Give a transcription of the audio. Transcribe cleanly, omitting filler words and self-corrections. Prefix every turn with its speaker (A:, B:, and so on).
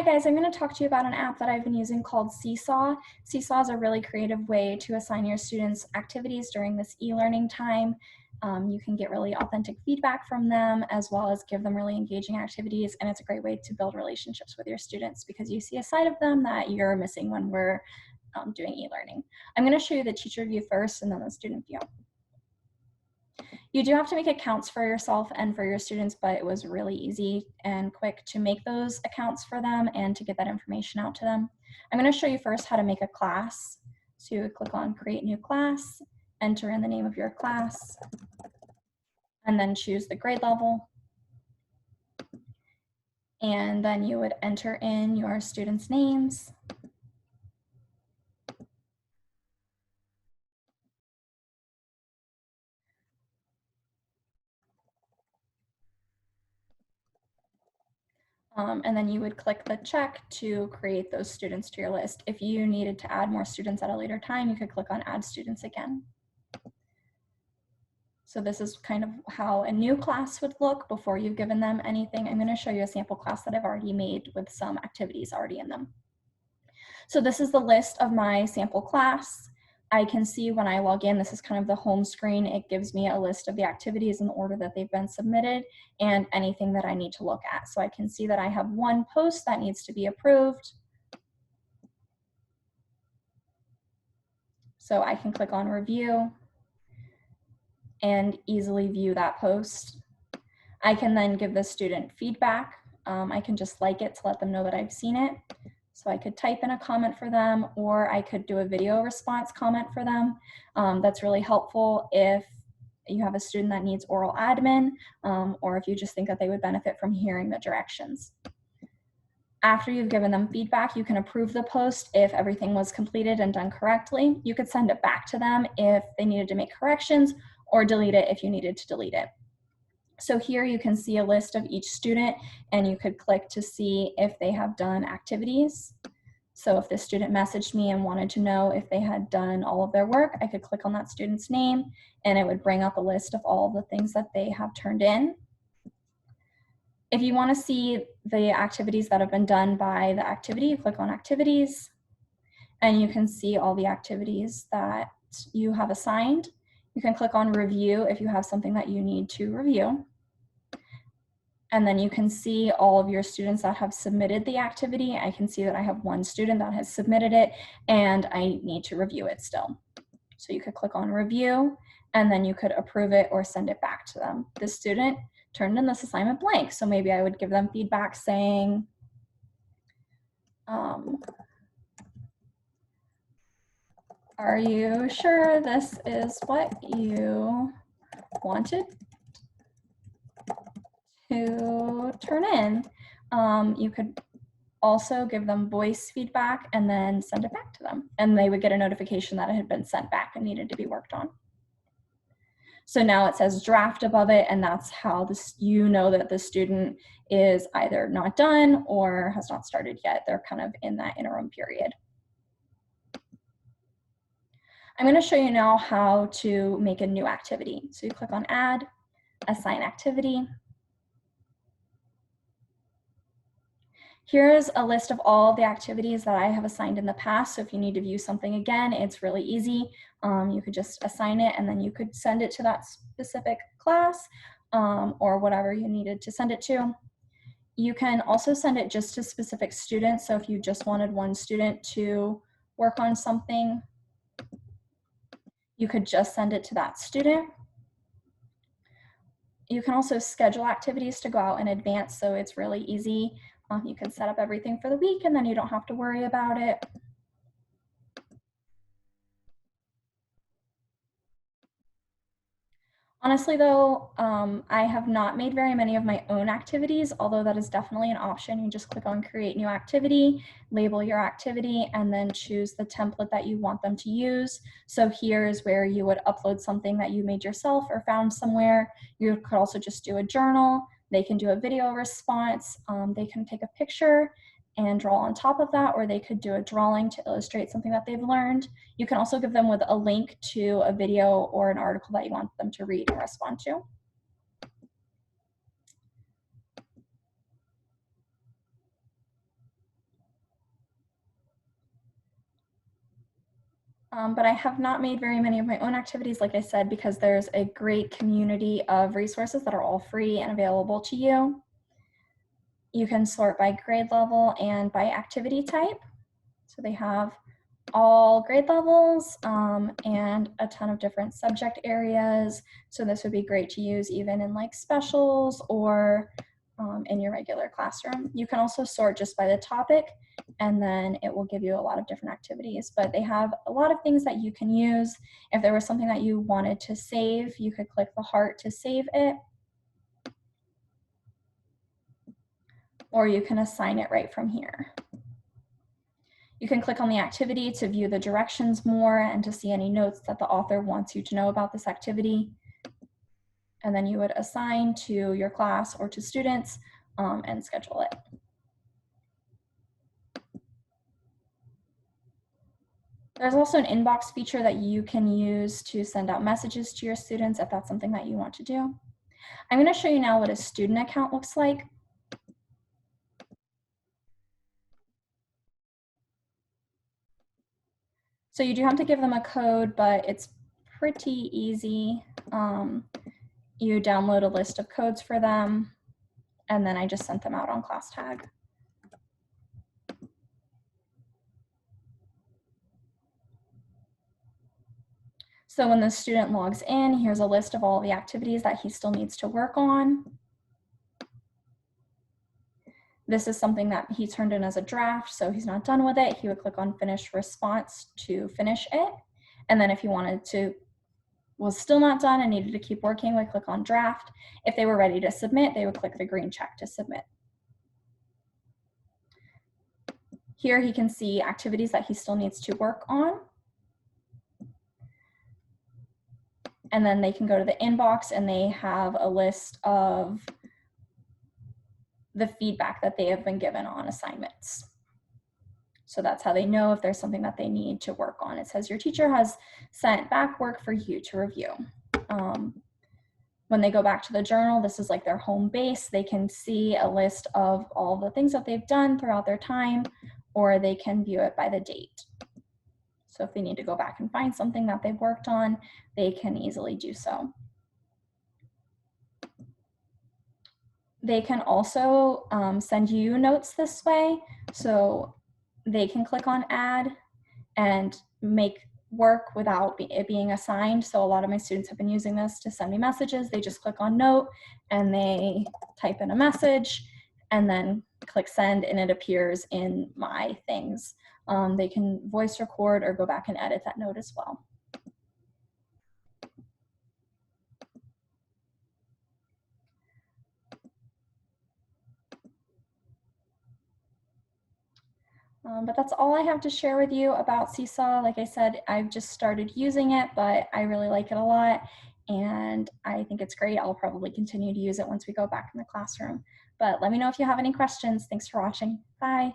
A: Hi guys, I'm going to talk to you about an app that I've been using called SeeSaw. SeeSaw is a really creative way to assign your students activities during this e-learning time. You can get really authentic feedback from them as well as give them really engaging activities, and it's a great way to build relationships with your students because you see a side of them that you're missing when we're doing e-learning. I'm going to show you the teacher view first and then the student view. You do have to make accounts for yourself and for your students, but it was really easy and quick to make those accounts for them and to get that information out to them. I'm going to show you first how to make a class. So you would click on Create New Class, enter in the name of your class, and then choose the grade level. And then you would enter in your students' names. And then you would click the check to create those students to your list. If you needed to add more students at a later time, you could click on Add Students again. So this is kind of how a new class would look before you've given them anything. I'm going to show you a sample class that I've already made with some activities already in them. So this is the list of my sample class. I can see when I log in, this is kind of the home screen. It gives me a list of the activities in the order that they've been submitted and anything that I need to look at. So I can see that I have one post that needs to be approved. So I can click on Review and easily view that post. I can then give the student feedback. I can just like it to let them know that I've seen it. So I could type in a comment for them, or I could do a video response comment for them. That's really helpful if you have a student that needs oral admin, or if you just think that they would benefit from hearing the directions. After you've given them feedback, you can approve the post if everything was completed and done correctly. You could send it back to them if they needed to make corrections, or delete it if you needed to delete it. So here you can see a list of each student, and you could click to see if they have done activities. So if the student messaged me and wanted to know if they had done all of their work, I could click on that student's name and it would bring up a list of all the things that they have turned in. If you want to see the activities that have been done by the activity, you click on Activities, and you can see all the activities that you have assigned. You can click on Review if you have something that you need to review. And then you can see all of your students that have submitted the activity. I can see that I have one student that has submitted it and I need to review it still. So you could click on Review and then you could approve it or send it back to them. This student turned in this assignment blank, so maybe I would give them feedback saying, are you sure this is what you wanted to turn in? You could also give them voice feedback and then send it back to them, and they would get a notification that it had been sent back and needed to be worked on. So now it says draft above it, and that's how you know that the student is either not done or has not started yet. They're kind of in that interim period. I'm going to show you now how to make a new activity. So you click on Add, Assign Activity. Here's a list of all the activities that I have assigned in the past. So if you need to view something again, it's really easy. You could just assign it and then you could send it to that specific class or whatever you needed to send it to. You can also send it just to specific students. So if you just wanted one student to work on something, you could just send it to that student. You can also schedule activities to go out in advance, so it's really easy. You can set up everything for the week and then you don't have to worry about it. Honestly though, I have not made very many of my own activities, although that is definitely an option. You just click on Create New Activity, label your activity, and then choose the template that you want them to use. So here is where you would upload something that you made yourself or found somewhere. You could also just do a journal. They can do a video response. They can take a picture and draw on top of that, or they could do a drawing to illustrate something that they've learned. You can also give them with a link to a video or an article that you want them to read and respond to. But I have not made very many of my own activities, like I said, because there's a great community of resources that are all free and available to you. You can sort by grade level and by activity type. So they have all grade levels and a ton of different subject areas. So this would be great to use even in like specials or in your regular classroom. You can also sort just by the topic, and then it will give you a lot of different activities. But they have a lot of things that you can use. If there was something that you wanted to save, you could click the heart to save it, or you can assign it right from here. You can click on the activity to view the directions more and to see any notes that the author wants you to know about this activity. And then you would assign to your class or to students and schedule it. There's also an inbox feature that you can use to send out messages to your students if that's something that you want to do. I'm going to show you now what a student account looks like. So you do have to give them a code, but it's pretty easy. You download a list of codes for them, and then I just sent them out on class tag. So when the student logs in, here's a list of all the activities that he still needs to work on. This is something that he turned in as a draft, so he's not done with it. He would click on finish response to finish it. And then if he wanted to, was still not done and needed to keep working, would click on draft. If they were ready to submit, they would click the green check to submit. Here he can see activities that he still needs to work on. And then they can go to the inbox and they have a list of the feedback that they have been given on assignments. So that's how they know if there's something that they need to work on. It says your teacher has sent back work for you to review. When they go back to the journal, this is like their home base. They can see a list of all the things that they've done throughout their time, or they can view it by the date. So if they need to go back and find something that they've worked on, they can easily do so. They can also send you notes this way. So they can click on add and make work without it being assigned. So a lot of my students have been using this to send me messages. They just click on note and they type in a message and then click send and it appears in my things. They can voice record or go back and edit that note as well. But that's all I have to share with you about SeeSaw. Like I said, I've just started using it, but I really like it a lot. And I think it's great. I'll probably continue to use it once we go back in the classroom. But let me know if you have any questions. Thanks for watching. Bye.